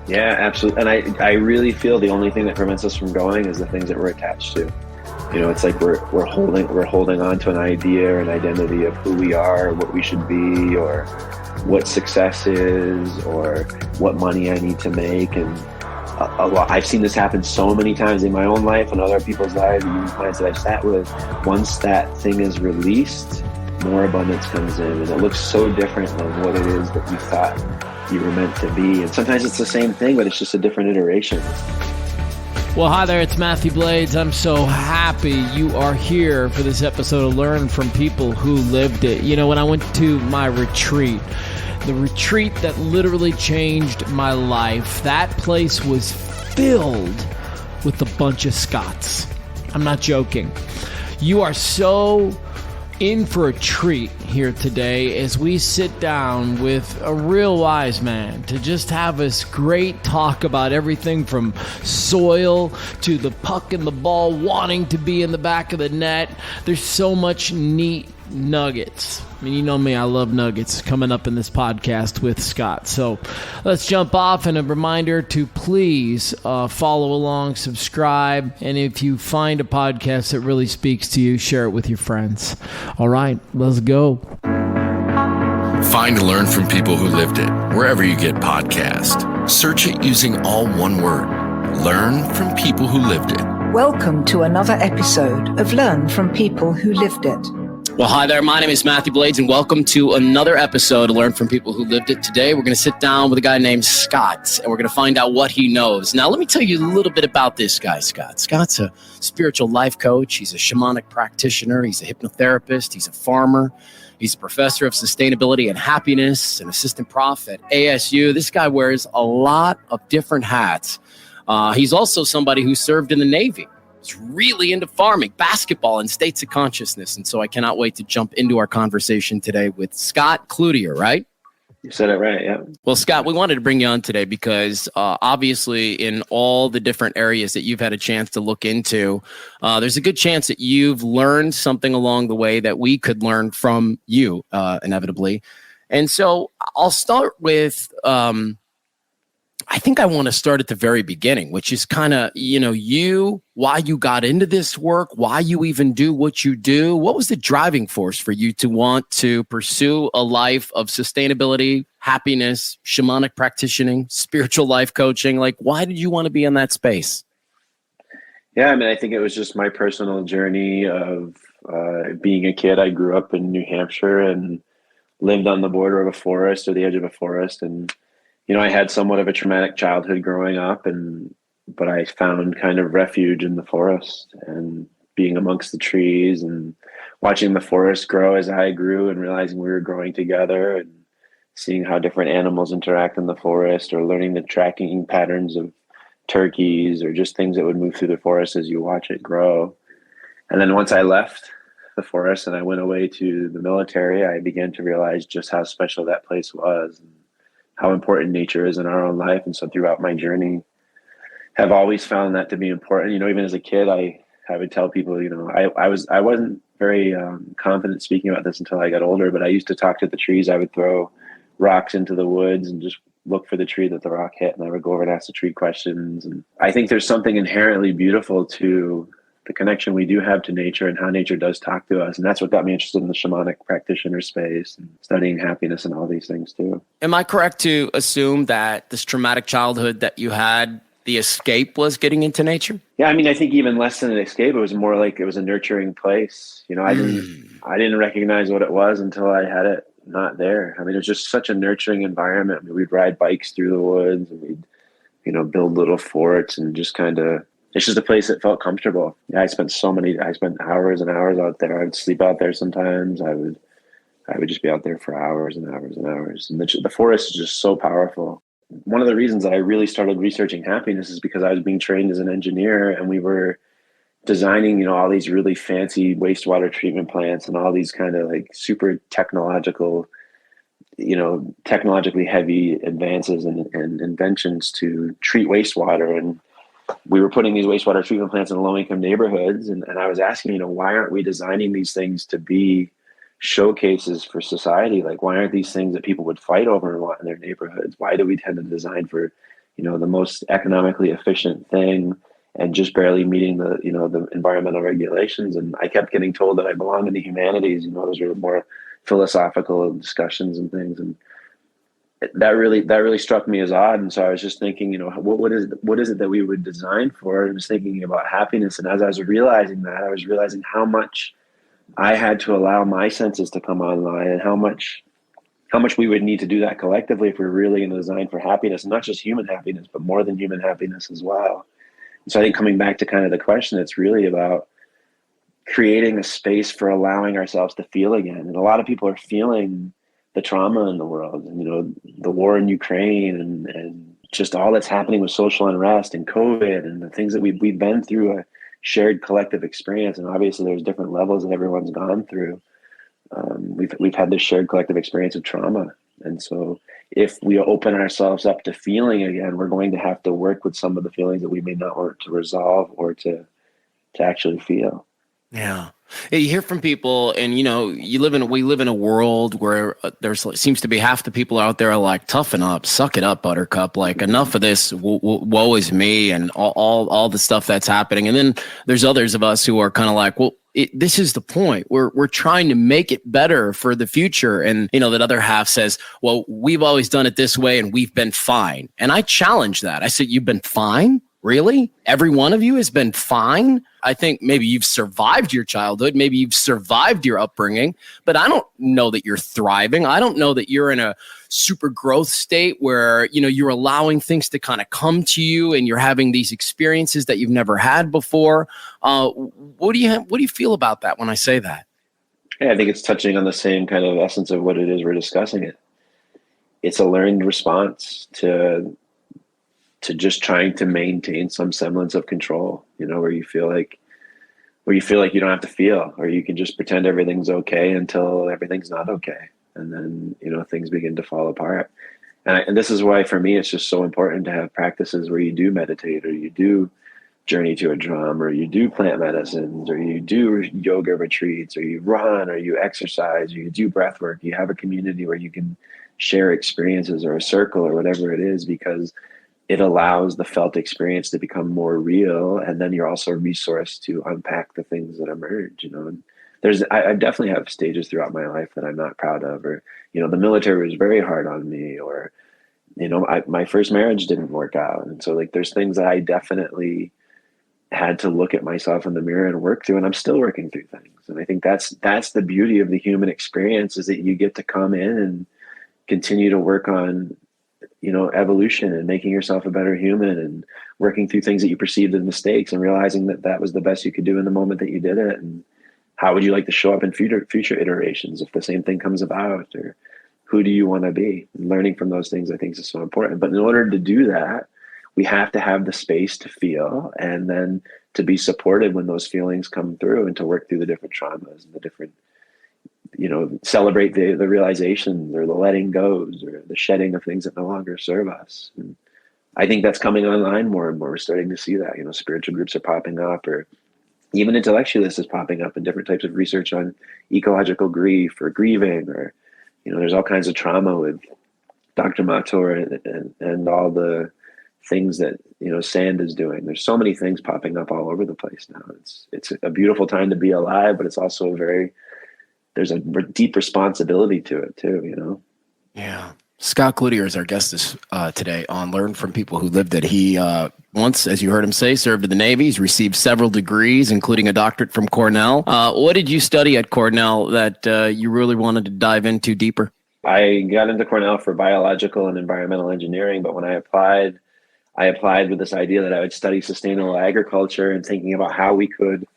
Yeah, absolutely. And I really feel the only thing that prevents us from going is the things that we're attached to. It's like we're holding on to an idea or an identity of who we are, what we should be, or what success is, or what money I need to make. And a lot, I've seen this happen so many times in my own life and other people's lives, and clients that I've sat with. Once that thing is released, more abundance comes in, and it looks so different than what it is that you thought you were meant to be. And sometimes it's the same thing, but it's just a different iteration. Well, hi there, it's Matthew Blades. I'm so happy you are here for this episode of Learn from People Who Lived It. When I went to my retreat, the retreat that literally changed my life, that place was filled with a bunch of Scots. I'm not joking. You are so in for a treat here today as we sit down with a real wise man to just have this great talk about everything from soil to the puck and the ball wanting to be in the back of the net. There's so much neat nuggets. I mean, you know me, I love nuggets coming up in this podcast with Scott. So let's jump off, and a reminder to please follow along, subscribe, and if you find a podcast that really speaks to you, share it with your friends. All right, let's go. Find Learn from People Who Lived It wherever you get podcasts. Search it using all one word. Learn from People Who Lived It. Welcome to another episode of Learn from People Who Lived It. Well, hi there. My name is Matthew Blades, and welcome to another episode of Learn from People Who Lived It. Today, we're going to sit down with a guy named Scott, and we're going to find out what he knows. Now, let me tell you a little bit about this guy, Scott. Scott's a spiritual life coach. He's a shamanic practitioner. He's a hypnotherapist. He's a farmer. He's a professor of sustainability and happiness, an assistant prof at ASU. This guy wears a lot of different hats. He's also somebody who served in the Navy. He's really into farming, basketball, and states of consciousness. And so I cannot wait to jump into our conversation today with Scott Cloutier, right? You said it right, yeah. Well, Scott, we wanted to bring you on today because obviously in all the different areas that you've had a chance to look into, there's a good chance that you've learned something along the way that we could learn from you, inevitably. And so I'll start with... I think I want to start at the very beginning, which is kind of, why you got into this work, why you even do what you do. What was the driving force for you to want to pursue a life of sustainability, happiness, shamanic practicing, spiritual life coaching? Like, why did you want to be in that space? Yeah, I think it was just my personal journey of being a kid. I grew up in New Hampshire and lived on the border of a forest or the edge of a forest. And I had somewhat of a traumatic childhood growing up, but I found kind of refuge in the forest and being amongst the trees and watching the forest grow as I grew and realizing we were growing together and seeing how different animals interact in the forest, or learning the tracking patterns of turkeys or just things that would move through the forest as you watch it grow. And then once I left the forest and I went away to the military, I began to realize just how special that place was, and how important nature is in our own life. And so throughout my journey, have always found that to be important. Even as a kid, I would tell people, I wasn't very confident speaking about this until I got older, but I used to talk to the trees. I would throw rocks into the woods and just look for the tree that the rock hit. And I would go over and ask the tree questions. And I think there's something inherently beautiful to the connection we do have to nature and how nature does talk to us. And that's what got me interested in the shamanic practitioner space and studying happiness and all these things too. Am I correct to assume that this traumatic childhood that you had, the escape was getting into nature? Yeah, I think even less than an escape, it was more like it was a nurturing place. I didn't recognize what it was until I had it not there. It was just such a nurturing environment. We'd ride bikes through the woods and we'd, build little forts and just kind of, it's just a place that felt comfortable. Yeah, I spent hours and hours out there. I would sleep out there sometimes. I would just be out there for hours and hours and hours. And the forest is just so powerful. One of the reasons that I really started researching happiness is because I was being trained as an engineer, and we were designing, all these really fancy wastewater treatment plants and all these kind of like super technologically heavy advances and inventions to treat wastewater. And we were putting these wastewater treatment plants in low-income neighborhoods. And I was asking, why aren't we designing these things to be showcases for society? Like, why aren't these things that people would fight over and want in their neighborhoods? Why do we tend to design for, the most economically efficient thing, and just barely meeting the environmental regulations. And I kept getting told that I belong in the humanities. Those are more philosophical discussions and things. And that really struck me as odd. And so I was just thinking, what is it that we would design for? And I was thinking about happiness. And as I was realizing that, I was realizing how much I had to allow my senses to come online, and how much we would need to do that collectively if we're really going to design for happiness, not just human happiness, but more than human happiness as well. And so I think coming back to kind of the question, it's really about creating a space for allowing ourselves to feel again. And a lot of people are feeling the trauma in the world, and the war in Ukraine, and just all that's happening with social unrest and COVID and the things that we've been through a shared collective experience. And obviously there's different levels that everyone's gone through. We've had this shared collective experience of trauma. And so if we open ourselves up to feeling again, we're going to have to work with some of the feelings that we may not want to resolve or to actually feel. Yeah. You hear from people, and we live in a world where seems to be half the people out there are like, toughen up, suck it up, buttercup, like enough of this, woe is me, and all the stuff that's happening. And then there's others of us who are kind of like, well, this is the point. We're trying to make it better for the future. And that other half says, well, we've always done it this way and we've been fine. And I challenge that. I said, you've been fine? Really? Every one of you has been fine? I think maybe you've survived your childhood. Maybe you've survived your upbringing, but I don't know that you're thriving. I don't know that you're in a super growth state where, you're allowing things to kind of come to you and you're having these experiences that you've never had before. What do you feel about that when I say that? Yeah, I think it's touching on the same kind of essence of what it is we're discussing. It's a learned response to just trying to maintain some semblance of control, where you feel like you don't have to feel, or you can just pretend everything's okay until everything's not okay. And then, things begin to fall apart. And this is why, for me, it's just so important to have practices where you do meditate, or you do journey to a drum, or you do plant medicines, or you do yoga retreats, or you run, or you exercise, or you do breath work. You have a community where you can share experiences, or a circle, or whatever it is, because it allows the felt experience to become more real. And then you're also resourced to unpack the things that emerge, And I definitely have stages throughout my life that I'm not proud of, or, the military was very hard on me, or, my first marriage didn't work out. And so there's things that I definitely had to look at myself in the mirror and work through, and I'm still working through things. And I think that's the beauty of the human experience, is that you get to come in and continue to work on evolution and making yourself a better human, and working through things that you perceived as mistakes, and realizing that was the best you could do in the moment that you did it. And how would you like to show up in future iterations if the same thing comes about, or who do you want to be? And learning from those things, I think, is so important. But in order to do that, we have to have the space to feel, and then to be supported when those feelings come through, and to work through the different traumas and the different, celebrate the realizations, or the letting goes, or the shedding of things that no longer serve us. And I think that's coming online more and more. We're starting to see that, spiritual groups are popping up, or even intellectualists is popping up, in different types of research on ecological grief or grieving, or, there's all kinds of trauma with Dr. Mathew and all the things that, Sand is doing. There's so many things popping up all over the place now. It's a beautiful time to be alive, but it's also there's a deep responsibility to it too, Yeah. Scott Cloutier is our guest today on Learn from People Who Lived It. He once, as you heard him say, served in the Navy. He's received several degrees, including a doctorate from Cornell. What did you study at Cornell that you really wanted to dive into deeper? I got into Cornell for biological and environmental engineering, but when I applied with this idea that I would study sustainable agriculture, and thinking about how we could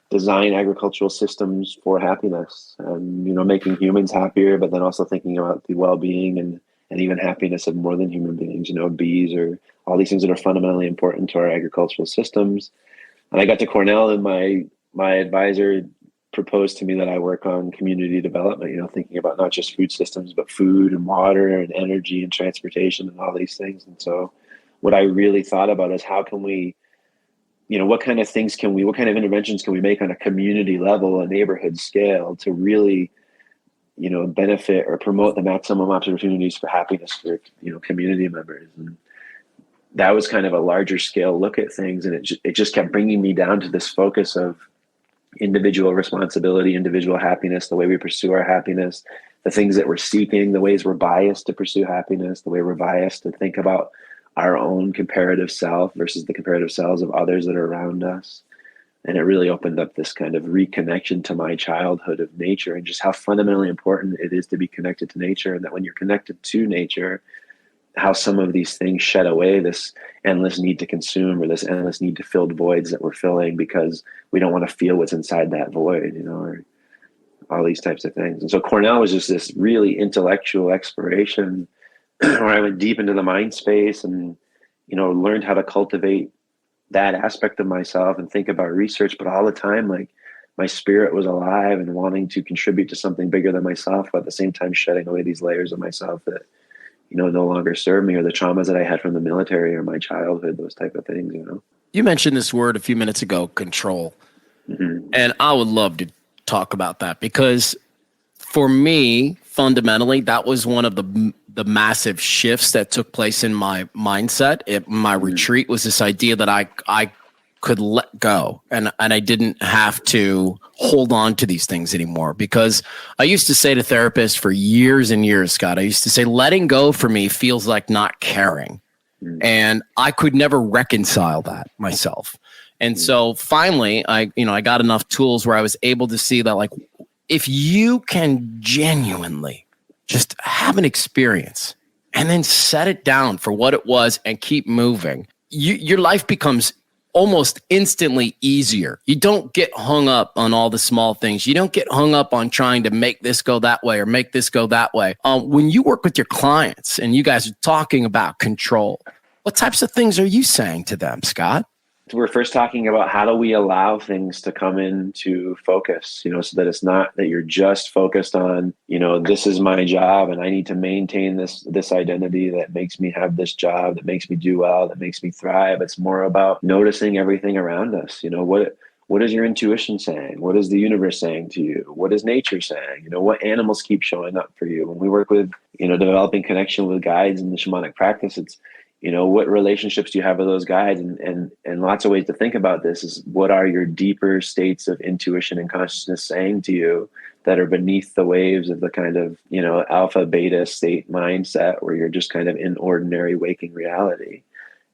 design agricultural systems for happiness, and making humans happier, but then also thinking about the well-being and even happiness of more than human beings, bees, or all these things that are fundamentally important to our agricultural systems. And I got to Cornell, and my advisor proposed to me that I work on community development, thinking about not just food systems, but food and water and energy and transportation and all these things. And so what I really thought about is, how can we, what kind of interventions can we make on a community level, a neighborhood scale, to really, benefit or promote the maximum opportunities for happiness for, community members. And that was kind of a larger scale look at things. And it just kept bringing me down to this focus of individual responsibility, individual happiness, the way we pursue our happiness, the things that we're seeking, the ways we're biased to pursue happiness, the way we're biased to think about our own comparative self versus the comparative selves of others that are around us. And it really opened up this kind of reconnection to my childhood of nature and just how fundamentally important it is to be connected to nature. And that when you're connected to nature, how some of these things shed away this endless need to consume or this endless need to fill voids that we're filling because we don't want to feel what's inside that void, you know, or all these types of things. And so Cornell was just this really intellectual exploration where I went deep into the mind space and, you know, learned how to cultivate that aspect of myself and think about research, but all the time, like, my spirit was alive and wanting to contribute to something bigger than myself, but at the same time shedding away these layers of myself that, you know, no longer serve me, or the traumas that I had from the military or my childhood, those type of things, you know. You mentioned this word a few minutes ago, control. Mm-hmm. And I would love to talk about that because for me, fundamentally, that was one of the massive shifts that took place in my mindset. My retreat was this idea that I could let go and I didn't have to hold on to these things anymore. Because I used to say to therapists for years and years, Scott, I used to say, letting go for me feels like not caring. And I could never reconcile that myself. And so finally, I got enough tools where I was able to see that, like, if you can genuinely just have an experience and then set it down for what it was and keep moving, your life becomes almost instantly easier. You don't get hung up on all the small things. You don't get hung up on trying to make this go that way or make this go that way. When you work with your clients and you guys are talking about control, what types of things are you saying to them, Scott? We're first talking about how do we allow things to come into focus, you know, so that it's not that you're just focused on, you know, this is my job and I need to maintain this identity that makes me have this job, that makes me do well, that makes me thrive. It's more about noticing everything around us. You know, what is your intuition saying? What is the universe saying to you? What is nature saying? You know, what animals keep showing up for you? When we work with, you know, developing connection with guides in the shamanic practice, it's, you know, what relationships do you have with those guides? And lots of ways to think about this is, what are your deeper states of intuition and consciousness saying to you that are beneath the waves of the kind of, you know, alpha beta state mindset where you're just kind of in ordinary waking reality.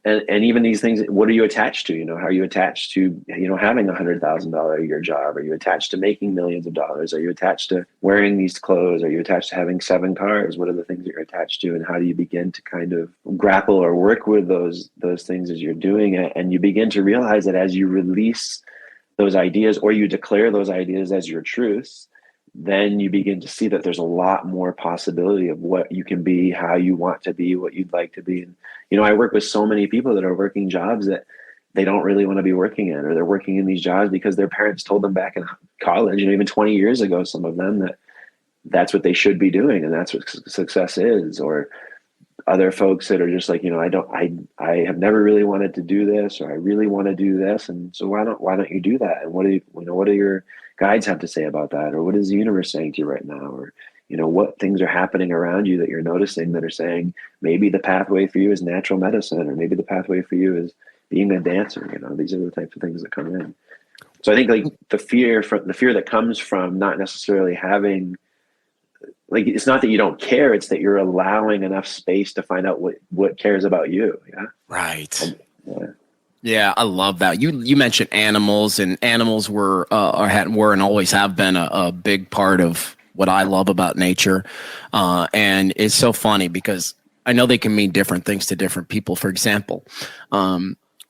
And even these things, what are you attached to? You know, how are you attached to, you know, having $100,000 a year job? Are you attached to making millions of dollars? Are you attached to wearing these clothes? Are you attached to having 7 cars? What are the things that you're attached to? And how do you begin to kind of grapple or work with those things as you're doing it? And you begin to realize that as you release those ideas, or you declare those ideas as your truths, then you begin to see that there's a lot more possibility of what you can be, how you want to be, what you'd like to be. And, you know, I work with so many people that are working jobs that they don't really want to be working in, or they're working in these jobs because their parents told them back in college, you know, even 20 years ago, some of them, that that's what they should be doing. And that's what success is. Or other folks that are just like, you know, I have never really wanted to do this, or I really want to do this. And so why don't you do that? And what do your guides have to say about that? Or what is the universe saying to you right now? Or, you know, what things are happening around you that you're noticing that are saying maybe the pathway for you is natural medicine, or maybe the pathway for you is being a dancer. You know, these are the types of things that come in. So I think, like, the fear that comes from not necessarily having, like, it's not that you don't care, it's that you're allowing enough space to find out what cares about you. Yeah. Right. Yeah, I love that. You mentioned animals, and animals were and always have been a big part of what I love about nature. And it's so funny because I know they can mean different things to different people. For example,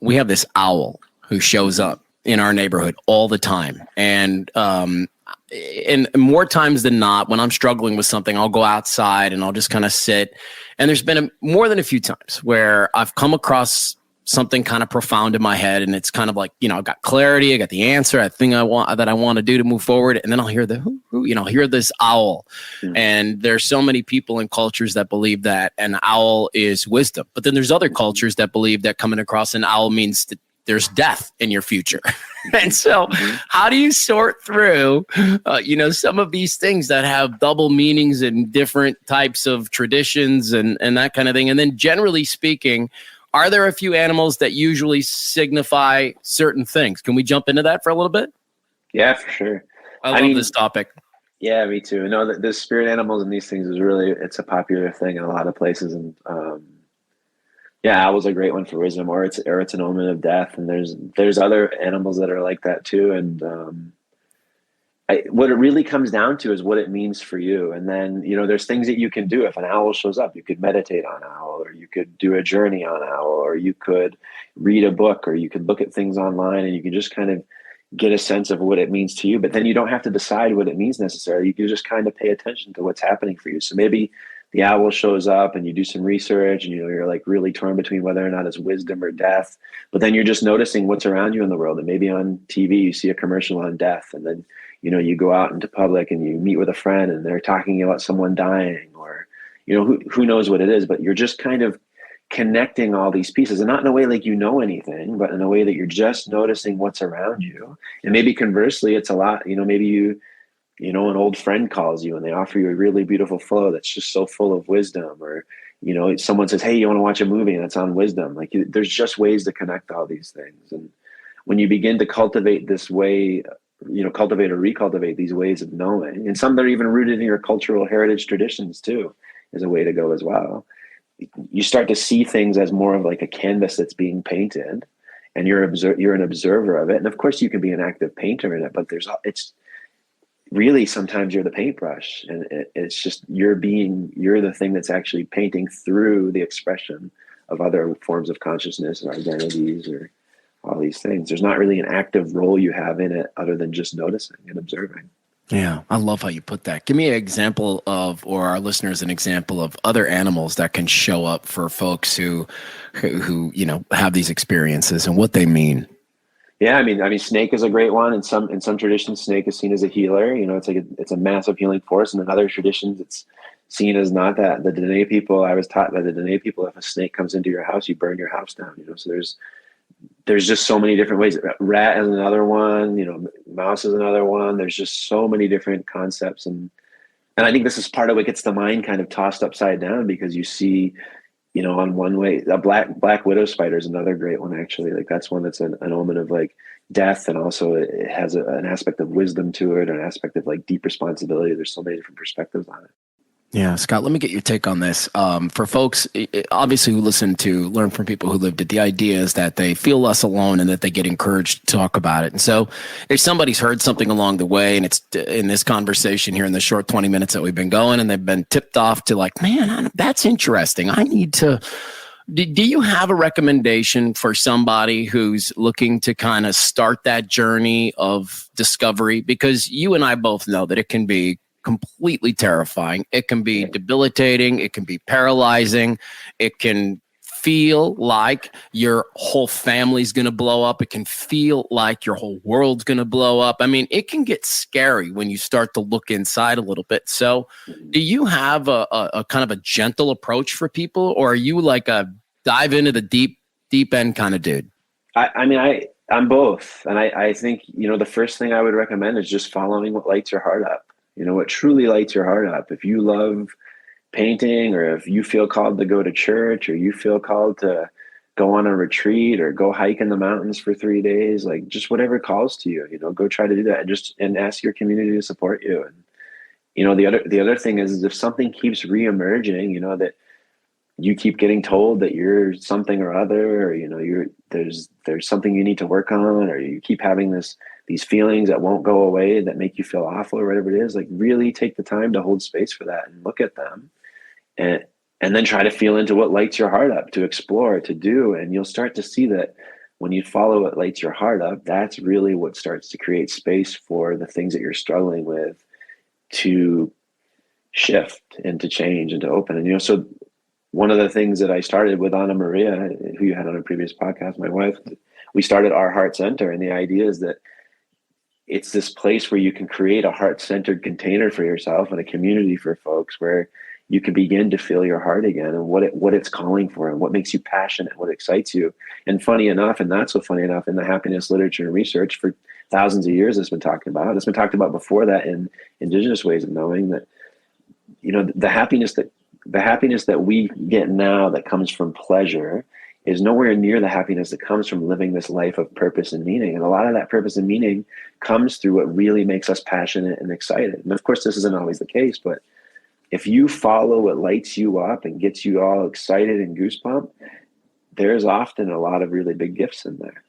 we have this owl who shows up in our neighborhood all the time. And more times than not, when I'm struggling with something, I'll go outside and I'll just kind of sit. And there's been more than a few times where I've come across something kind of profound in my head, and it's kind of like, you know, I've got clarity, I got the answer, I think I want to do to move forward, and then I'll hear hear this owl. And there's so many people and cultures that believe that an owl is wisdom, but then there's other cultures that believe that coming across an owl means that there's death in your future. And so how do you sort through, some of these things that have double meanings and different types of traditions and that kind of thing? And then generally speaking, Are there a few animals that usually signify certain things? Can we jump into that for a little bit? Yeah, for sure. I love this topic. Yeah, me too. No, the spirit animals and these things is really, it's a popular thing in a lot of places. And yeah, owl's a great one for wisdom, or it's an omen of death. And there's other animals that are like that too. And what it really comes down to is what it means for you. And then, there's things that you can do. If an owl shows up, you could meditate on owl, or you could do a journey on owl, or you could read a book, or you could look at things online, and you can just kind of get a sense of what it means to you. But then you don't have to decide what it means necessarily. You can just kind of pay attention to what's happening for you. So maybe the owl shows up and you do some research, and you're like really torn between whether or not it's wisdom or death. But then you're just noticing what's around you in the world. And maybe on TV you see a commercial on death, and then you go out into public and you meet with a friend and they're talking about someone dying, or who knows what it is. But you're just kind of connecting all these pieces, and not in a way like anything, but in a way that you're just noticing what's around you. And maybe conversely, it's a lot, maybe an old friend calls you and they offer you a really beautiful flow that's just so full of wisdom, or someone says, hey, you want to watch a movie and it's on wisdom. Like, there's just ways to connect all these things. And when you begin to cultivate this way, cultivate or recultivate these ways of knowing, and some that are even rooted in your cultural heritage traditions too, is a way to go as well. You start to see things as more of like a canvas that's being painted, and you're an observer of it. And of course you can be an active painter in it, but it's really, sometimes you're the paintbrush, and it's just you're the thing that's actually painting through the expression of other forms of consciousness or identities or all these things. There's not really an active role you have in it other than just noticing and observing. Yeah, I love how you put that. Give me an example of, or our listeners, an example of other animals that can show up for folks who have these experiences and what they mean. Yeah, I mean, snake is a great one. In some traditions, snake is seen as a healer. It's a massive healing force. And in other traditions, it's seen as not that. The Dene people, I was taught by the Dene people, if a snake comes into your house, you burn your house down. So there's just so many different ways. Rat is another one. Mouse is another one. There's just so many different concepts, and I think this is part of what gets the mind kind of tossed upside down, because you see, on one way, a black widow spider is another great one, actually. Like, that's one that's an omen of like death, and also it has an aspect of wisdom to it, an aspect of like deep responsibility. There's so many different perspectives on it. Yeah, Scott, let me get your take on this. For folks, obviously, who learn from people who lived it, the idea is that they feel less alone and that they get encouraged to talk about it. And so if somebody's heard something along the way, and it's in this conversation here in the short 20 minutes that we've been going, and they've been tipped off to like, man, that's interesting. I need to... Do you have a recommendation for somebody who's looking to kind of start that journey of discovery? Because you and I both know that it can be completely terrifying. It can be debilitating. It can be paralyzing. It can feel like your whole family's going to blow up. It can feel like your whole world's going to blow up. I mean, it can get scary when you start to look inside a little bit. So do you have a kind of a gentle approach for people, or are you like a dive into the deep end kind of dude? I'm both. And I think, the first thing I would recommend is just following what lights your heart up. What truly lights your heart up. If you love painting, or if you feel called to go to church, or you feel called to go on a retreat or go hike in the mountains for 3 days, like just whatever calls to you, go try to do that, and ask your community to support you. And, the other thing is if something keeps reemerging, that you keep getting told that you're something or other, or, there's something you need to work on, or you keep having these feelings that won't go away that make you feel awful, or whatever it is, like really take the time to hold space for that and look at them, and then try to feel into what lights your heart up, to explore, to do. And you'll start to see that when you follow what lights your heart up, that's really what starts to create space for the things that you're struggling with to shift and to change and to open. And, so one of the things that I started with Anna Maria, who you had on a previous podcast, my wife, we started our heart center. And the idea is that it's this place where you can create a heart-centered container for yourself and a community for folks where you can begin to feel your heart again, and what it's calling for, and what makes you passionate, what excites you. And funny enough, and not so funny enough, in the happiness literature and research for thousands of years, it's been talked about before that in indigenous ways of knowing, that, the happiness that we get now that comes from pleasure is nowhere near the happiness that comes from living this life of purpose and meaning. And a lot of that purpose and meaning comes through what really makes us passionate and excited. And of course, this isn't always the case, but if you follow what lights you up and gets you all excited and goosebumped, there's often a lot of really big gifts in there.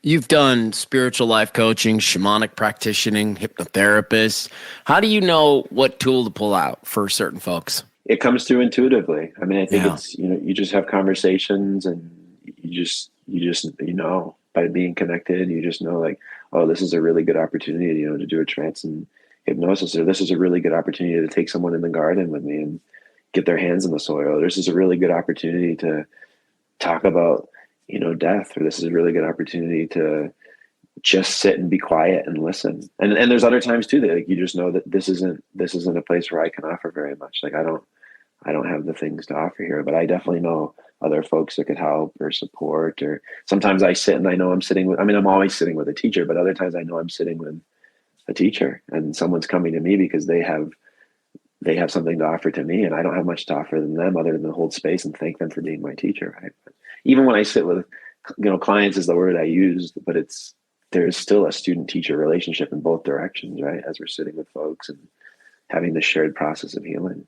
You've done spiritual life coaching, shamanic practicing, hypnotherapist. How do you know what tool to pull out for certain folks? It comes through intuitively. I mean, I think it's, you just have conversations and you know, by being connected, you just know like, oh, this is a really good opportunity, to do a trance and hypnosis, or this is a really good opportunity to take someone in the garden with me and get their hands in the soil. This is a really good opportunity to talk about, death, or this is a really good opportunity to just sit and be quiet and listen. And there's other times too that like, you just know that this isn't a place where I can offer very much. Like I don't have the things to offer here, but I definitely know other folks that could help or support. Or sometimes I sit and I know I'm always sitting with a teacher, but other times I know I'm sitting with a teacher and someone's coming to me because they have something to offer to me, and I don't have much to offer them other than to hold space and thank them for being my teacher. Right? But even when I sit with, clients is the word I used, but there's still a student-teacher relationship in both directions, right? As we're sitting with folks and having the shared process of healing.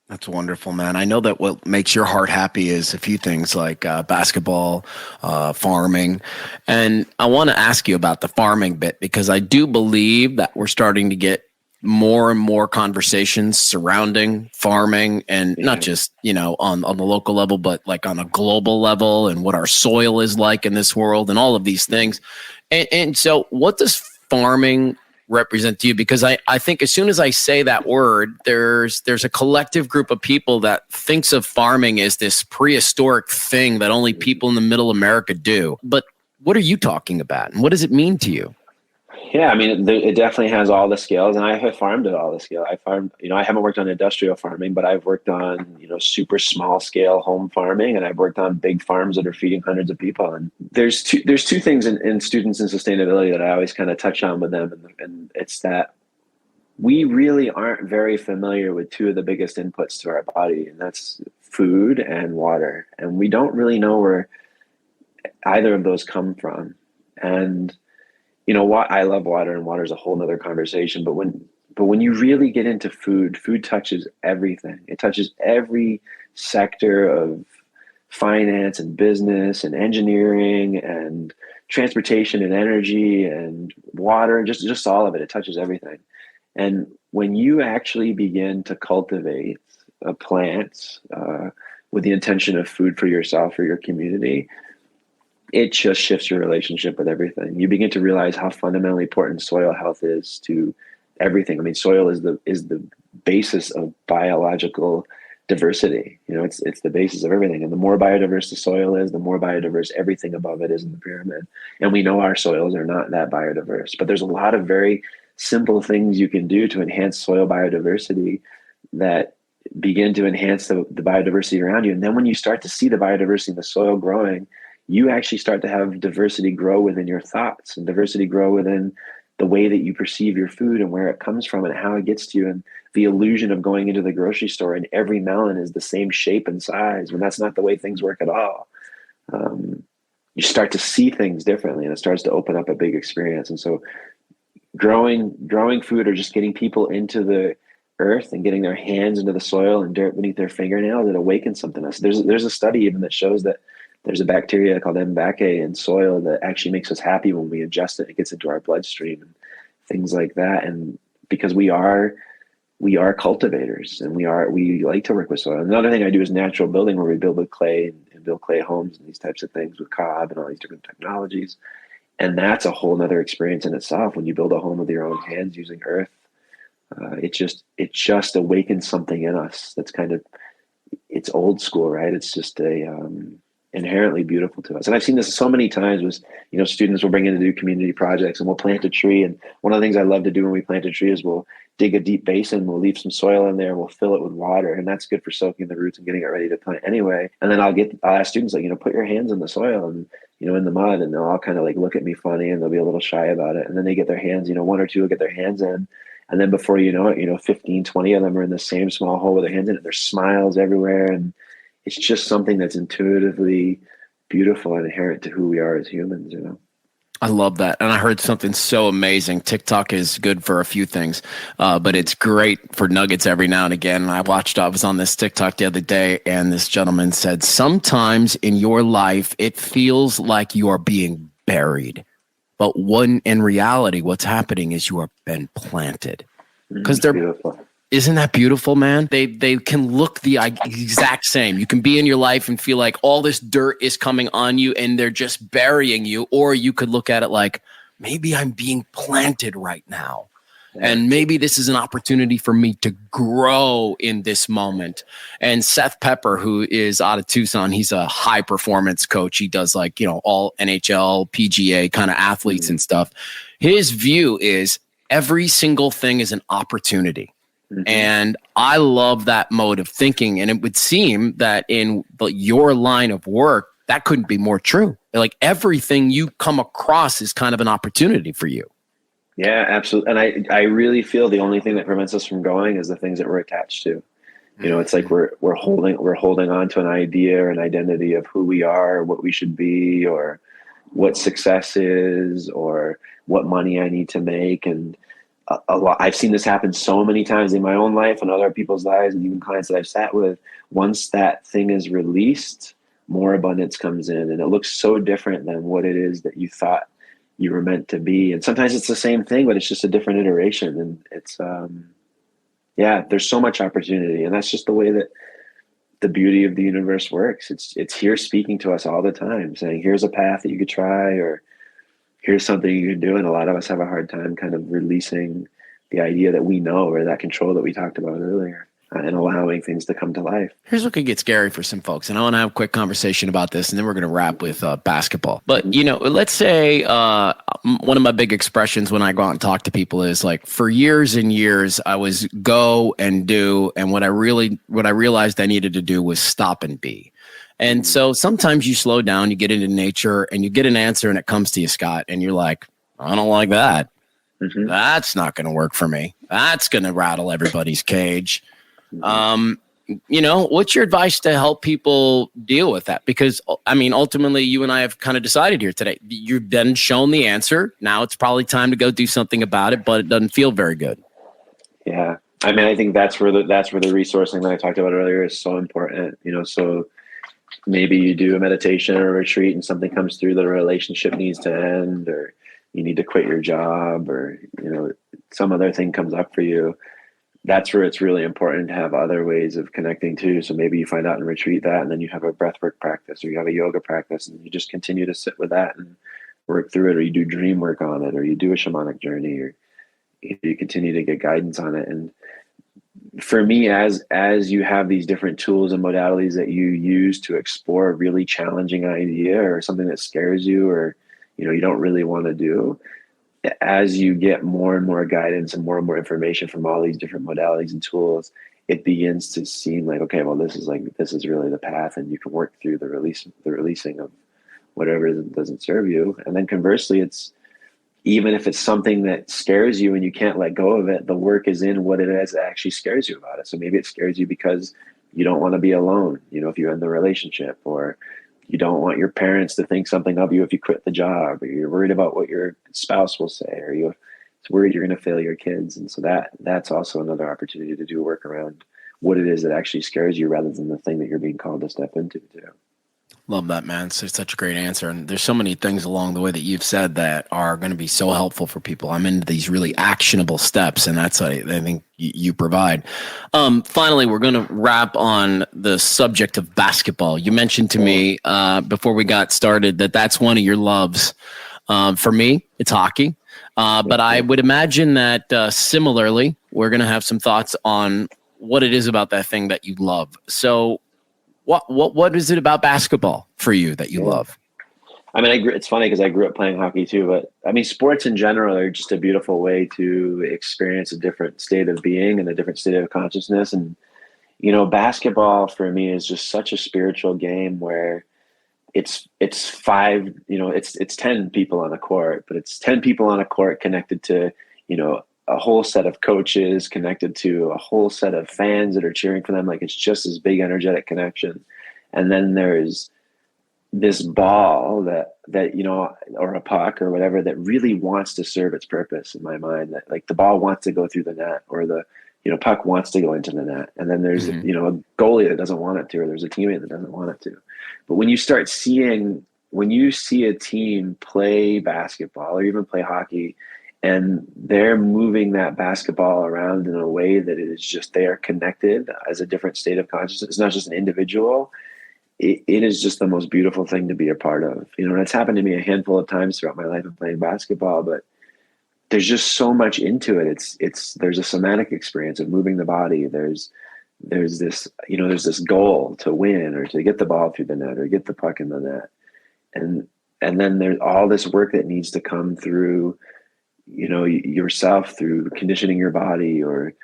That's wonderful, man. I know that what makes your heart happy is a few things like basketball, farming. And I want to ask you about the farming bit, because I do believe that we're starting to get more and more conversations surrounding farming, and not just, on the local level, but like on a global level, and what our soil is like in this world and all of these things. And so what does farming represent to you? Because I think as soon as I say that word, there's a collective group of people that thinks of farming as this prehistoric thing that only people in the middle America do. But what are you talking about, and what does it mean to you? Yeah, I mean, it definitely has all the scales, and I have farmed at all the scale. I farmed, I haven't worked on industrial farming, but I've worked on, super small scale home farming, and I've worked on big farms that are feeding hundreds of people. And there's two things in students and sustainability that I always kind of touch on with them, and it's that we really aren't very familiar with two of the biggest inputs to our body, and that's food and water, and we don't really know where either of those come from. And what, I love water, and water is a whole nother conversation. But when you really get into food touches everything. It touches every sector of finance and business and engineering and transportation and energy and water, just all of it. It touches everything. And when you actually begin to cultivate a plant with the intention of food for yourself or your community, it just shifts your relationship with everything. You begin to realize how fundamentally important soil health is to everything. I mean, soil is the basis of biological diversity. It's the basis of everything. And the more biodiverse the soil is, the more biodiverse everything above it is in the pyramid. And we know our soils are not that biodiverse, but there's a lot of very simple things you can do to enhance soil biodiversity that begin to enhance the biodiversity around you. And then when you start to see the biodiversity in the soil growing, you actually start to have diversity grow within your thoughts, and diversity grow within the way that you perceive your food and where it comes from and how it gets to you. And the illusion of going into the grocery store and every melon is the same shape and size, when that's not the way things work at all. You start to see things differently, and it starts to open up a big experience. And so growing food, or just getting people into the earth and getting their hands into the soil and dirt beneath their fingernails, it awakens something else. There's a study even that shows that there's a bacteria called Mbake in soil that actually makes us happy when we ingest it. It gets into our bloodstream and things like that. And because we are cultivators, and we like to work with soil. Another thing I do is natural building, where we build with clay and build clay homes and these types of things with cob and all these different technologies. And that's a whole nother experience in itself. When you build a home with your own hands using earth, it just awakens something in us that's it's old school, right? It's just inherently beautiful to us. And I've seen this so many times with, students will bring in to do community projects, and we'll plant a tree. And one of the things I love to do when we plant a tree is we'll dig a deep basin, we'll leave some soil in there, and we'll fill it with water. And that's good for soaking the roots and getting it ready to plant anyway. And then I'll ask students, like, put your hands in the soil and, in the mud, and they'll all kind of like look at me funny, and they'll be a little shy about it. And then they get their hands, one or two will get their hands in. And then before you know it, 15, 20 of them are in the same small hole with their hands in it. There's smiles everywhere. And it's just something that's intuitively beautiful and inherent to who we are as humans, you know? I love that. And I heard something so amazing. TikTok is good for a few things, but it's great for nuggets every now and again. And I was on this TikTok the other day, and this gentleman said, sometimes in your life, it feels like you are being buried. But in reality, what's happening is you are been planted. Because they're beautiful. Isn't that beautiful, man? They can look the exact same. You can be in your life and feel like all this dirt is coming on you and they're just burying you. Or you could look at it like, maybe I'm being planted right now. And maybe this is an opportunity for me to grow in this moment. And Seth Pepper, who is out of Tucson, he's a high performance coach. He does all NHL, PGA kind of athletes and stuff. His view is every single thing is an opportunity. And I love that mode of thinking. And it would seem that in your line of work, that couldn't be more true. Like everything you come across is kind of an opportunity for you. Yeah, absolutely. And I really feel the only thing that prevents us from going is the things that we're attached to. You know, it's like we're holding on to an idea or an identity of who we are, what we should be, or what success is, or what money I need to make. And a lot, I've seen this happen so many times in my own life and other people's lives, and even clients that I've sat with. Once that thing is released, more abundance comes in, and it looks so different than what it is that you thought you were meant to be. And sometimes it's the same thing, but it's just a different iteration. And it's, there's so much opportunity, and that's just the way that the beauty of the universe works. It's here speaking to us all the time, saying, here's a path that you could try, or here's something you can do. And a lot of us have a hard time kind of releasing the idea that we know, or that control that we talked about earlier, and allowing things to come to life. Here's what could get scary for some folks. And I want to have a quick conversation about this, and then we're going to wrap with basketball. But, let's say one of my big expressions when I go out and talk to people is like, for years and years, I was go and do. And what I realized I needed to do was stop and be. And so sometimes you slow down, you get into nature, and you get an answer, and it comes to you, Scott, and you're like, I don't like that. Mm-hmm. That's not going to work for me. That's going to rattle everybody's cage. What's your advice to help people deal with that? Because, ultimately, you and I have kind of decided here today. You've then shown the answer. Now it's probably time to go do something about it, but it doesn't feel very good. Yeah. I think that's where the resourcing that I talked about earlier is so important. So maybe you do a meditation or a retreat and something comes through that a relationship needs to end, or you need to quit your job, or, some other thing comes up for you. That's where it's really important to have other ways of connecting too. So maybe you find out in retreat that, and then you have a breathwork practice, or you have a yoga practice, and you just continue to sit with that and work through it, or you do dream work on it, or you do a shamanic journey, or you continue to get guidance on it. And for me, as you have these different tools and modalities that you use to explore a really challenging idea, or something that scares you, or you don't really want to do, as you get more and more guidance and more information from all these different modalities and tools, it begins to seem like, okay, well, this is really the path, and you can work through the releasing of whatever doesn't serve you. And then conversely, it's, even if it's something that scares you and you can't let go of it, the work is in what it is that actually scares you about it. So maybe it scares you because you don't want to be alone, if you end the relationship, or you don't want your parents to think something of you if you quit the job, or you're worried about what your spouse will say, or you're worried you're going to fail your kids. And so that's also another opportunity to do work around what it is that actually scares you, rather than the thing that you're being called to step into too. Love that, man. It's such a great answer. And there's so many things along the way that you've said that are going to be so helpful for people. I'm into these really actionable steps, and that's what I think you provide. Finally, we're going to wrap on the subject of basketball. You mentioned to me before we got started that that's one of your loves. For me, it's hockey. But I would imagine that similarly, we're going to have some thoughts on what it is about that thing that you love. So what is it about basketball for you that you love? It's funny because I grew up playing hockey too, but sports in general are just a beautiful way to experience a different state of being and a different state of consciousness. And, basketball for me is just such a spiritual game where it's 10 people on a court, but it's 10 people on a court connected to, a whole set of coaches, connected to a whole set of fans that are cheering for them. Like, it's just this big energetic connection. And then there's this ball that, or a puck or whatever, that really wants to serve its purpose in my mind, that like the ball wants to go through the net, or the, puck wants to go into the net. And then there's, a goalie that doesn't want it to, or there's a teammate that doesn't want it to. But when you see a team play basketball or even play hockey, and they're moving that basketball around in a way that it is just, they are connected as a different state of consciousness. It's not just an individual. It is just the most beautiful thing to be a part of. And it's happened to me a handful of times throughout my life of playing basketball, but there's just so much into it. There's a somatic experience of moving the body. There's this, there's this goal to win, or to get the ball through the net, or get the puck in the net. And then there's all this work that needs to come through, yourself, through conditioning your body, or,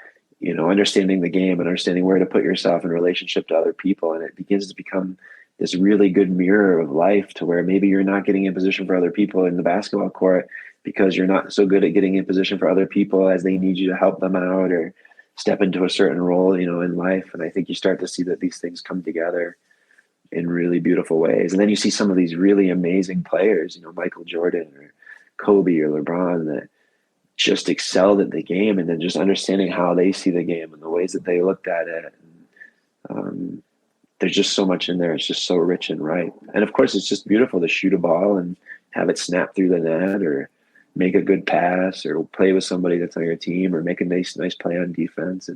understanding the game and understanding where to put yourself in relationship to other people. And it begins to become this really good mirror of life, to where maybe you're not getting in position for other people in the basketball court because you're not so good at getting in position for other people as they need you to help them out or step into a certain role, in life. And I think you start to see that these things come together in really beautiful ways. And then you see some of these really amazing players, Michael Jordan or Kobe or LeBron, that just excelled at the game, and then just understanding how they see the game and the ways that they looked at it. And, there's just so much in there. It's just so rich and right. And of course, it's just beautiful to shoot a ball and have it snap through the net, or make a good pass, or play with somebody that's on your team, or make a nice play on defense.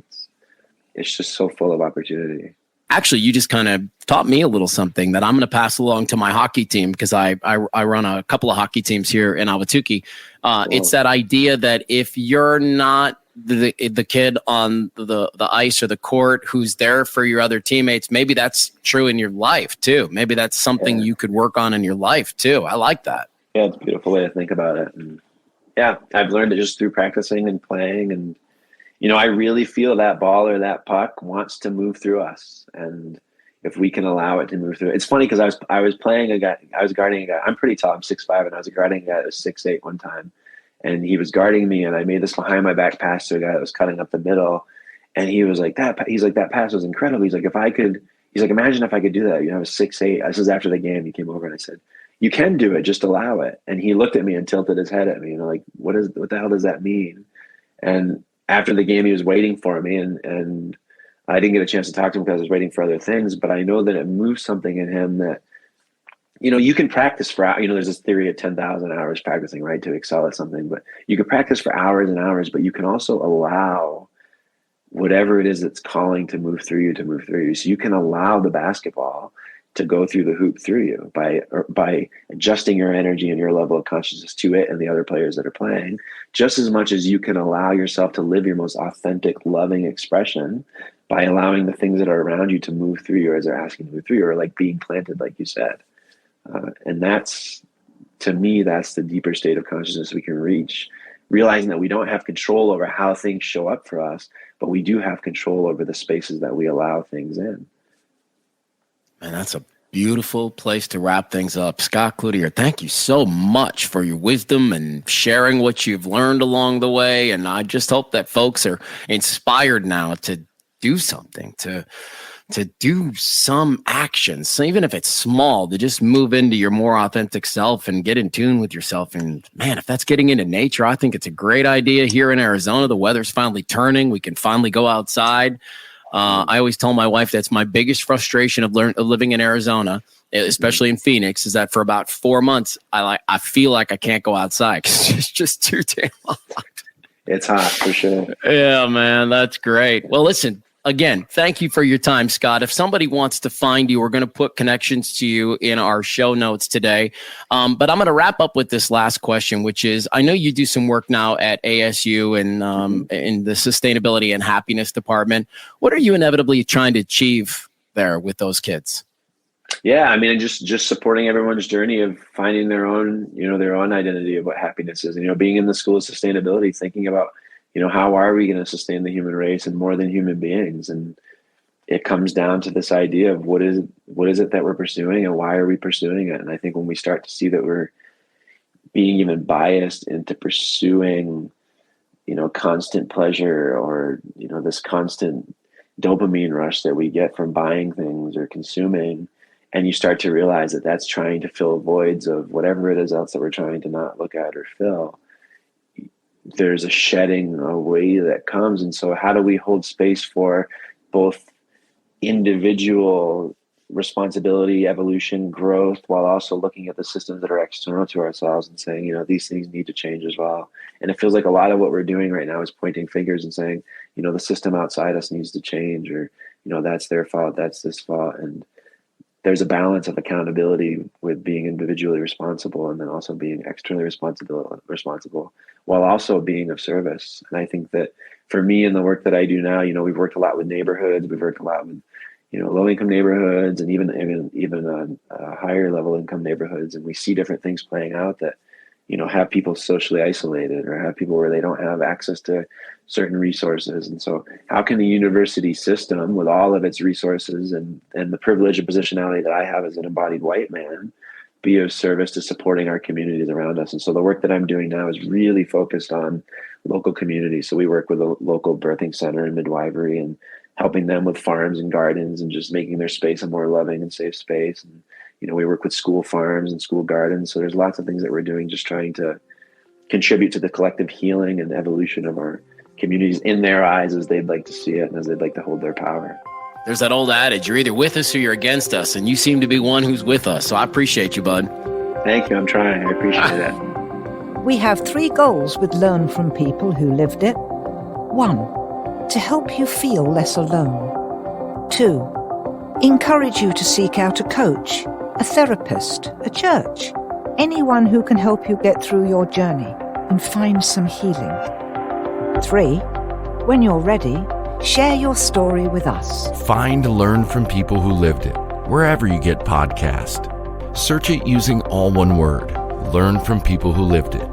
It's just so full of opportunity. Actually, you just kind of taught me a little something that I'm going to pass along to my hockey team, because I run a couple of hockey teams here in Ahwatukee. It's that idea that if you're not the kid on the ice or the court who's there for your other teammates, maybe that's true in your life too. Maybe that's something you could work on in your life too. I like that. Yeah, it's a beautiful way to think about it. And yeah, I've learned it just through practicing and playing. And I really feel that ball or that puck wants to move through us. And if we can allow it to move through, it's funny because I was playing a guy, I was guarding a guy. I'm pretty tall, I'm 6'5", and I was guarding a guy that was 6'8" one time. And he was guarding me, and I made this behind my back pass to a guy that was cutting up the middle. And he was like, that pass was incredible. He's like, imagine if I could do that. I was 6'8". This is after the game. He came over and I said, you can do it, just allow it. And he looked at me and tilted his head at me, like, what the hell does that mean? And after the game, he was waiting for me, and I didn't get a chance to talk to him because I was waiting for other things. But I know that it moved something in him that, you can practice for, there's this theory of 10,000 hours practicing, right, to excel at something. But you can practice for hours and hours, but you can also allow whatever it is that's calling to move through you. So you can allow the basketball to go through the hoop through you by adjusting your energy and your level of consciousness to it and the other players that are playing, just as much as you can allow yourself to live your most authentic, loving expression by allowing the things that are around you to move through you as they're asking to move through you, or like being planted, like you said. And to me, that's the deeper state of consciousness we can reach, realizing that we don't have control over how things show up for us, but we do have control over the spaces that we allow things in. Man, that's a beautiful place to wrap things up. Scott Cloutier, thank you so much for your wisdom and sharing what you've learned along the way. And I just hope that folks are inspired now to do something, to do some actions, so even if it's small, to just move into your more authentic self and get in tune with yourself. And man, if that's getting into nature, I think it's a great idea. Here in Arizona, the weather's finally turning. We can finally go outside. I always tell my wife that's my biggest frustration of living in Arizona, especially in Phoenix, is that for about 4 months, I feel like I can't go outside because it's just too damn hot. It's hot for sure. Yeah, man, that's great. Well, listen, again, thank you for your time, Scott. If somebody wants to find you, we're going to put connections to you in our show notes today. But I'm going to wrap up with this last question, which is, I know you do some work now at ASU and in the sustainability and happiness department. What are you inevitably trying to achieve there with those kids? Yeah, I mean, just supporting everyone's journey of finding their own identity of what happiness is. Being in the school of sustainability, thinking about, how are we going to sustain the human race and more than human beings? And it comes down to this idea of what is it that we're pursuing and why are we pursuing it? And I think when we start to see that we're being even biased into pursuing, constant pleasure or, this constant dopamine rush that we get from buying things or consuming, And you start to realize that that's trying to fill voids of whatever it is else that we're trying to not look at or fill. There's a shedding away that comes. And so how do we hold space for both individual responsibility, evolution, growth, while also looking at the systems that are external to ourselves and saying, these things need to change as well. And it feels like a lot of what we're doing right now is pointing fingers and saying, the system outside us needs to change, or, that's their fault, that's this fault. And there's a balance of accountability with being individually responsible and then also being externally responsible while also being of service. And I think that for me in the work that I do now, we've worked a lot with neighborhoods, we've worked a lot with, low income neighborhoods and even higher level income neighborhoods. And we see different things playing out that, have people socially isolated or have people where they don't have access to certain resources. And so how can the university system, with all of its resources and the privilege and positionality that I have as an embodied white man, be of service to supporting our communities around us? And so the work that I'm doing now is really focused on local communities. So we work with a local birthing center and midwifery and helping them with farms and gardens and just making their space a more loving and safe space. And, we work with school farms and school gardens. So there's lots of things that we're doing, just trying to contribute to the collective healing and evolution of our communities in their eyes as they'd like to see it and as they'd like to hold their power. There's that old adage, you're either with us or you're against us, and you seem to be one who's with us. So I appreciate you, bud. Thank you. I'm trying. I appreciate that. We have 3 goals with Learn from People Who Lived It. 1, to help you feel less alone. 2, encourage you to seek out a coach, a therapist, a church, anyone who can help you get through your journey and find some healing. 3, when you're ready, share your story with us. Find Learn from People Who Lived It wherever you get podcasts. Search it using all one word. Learn from People Who Lived It.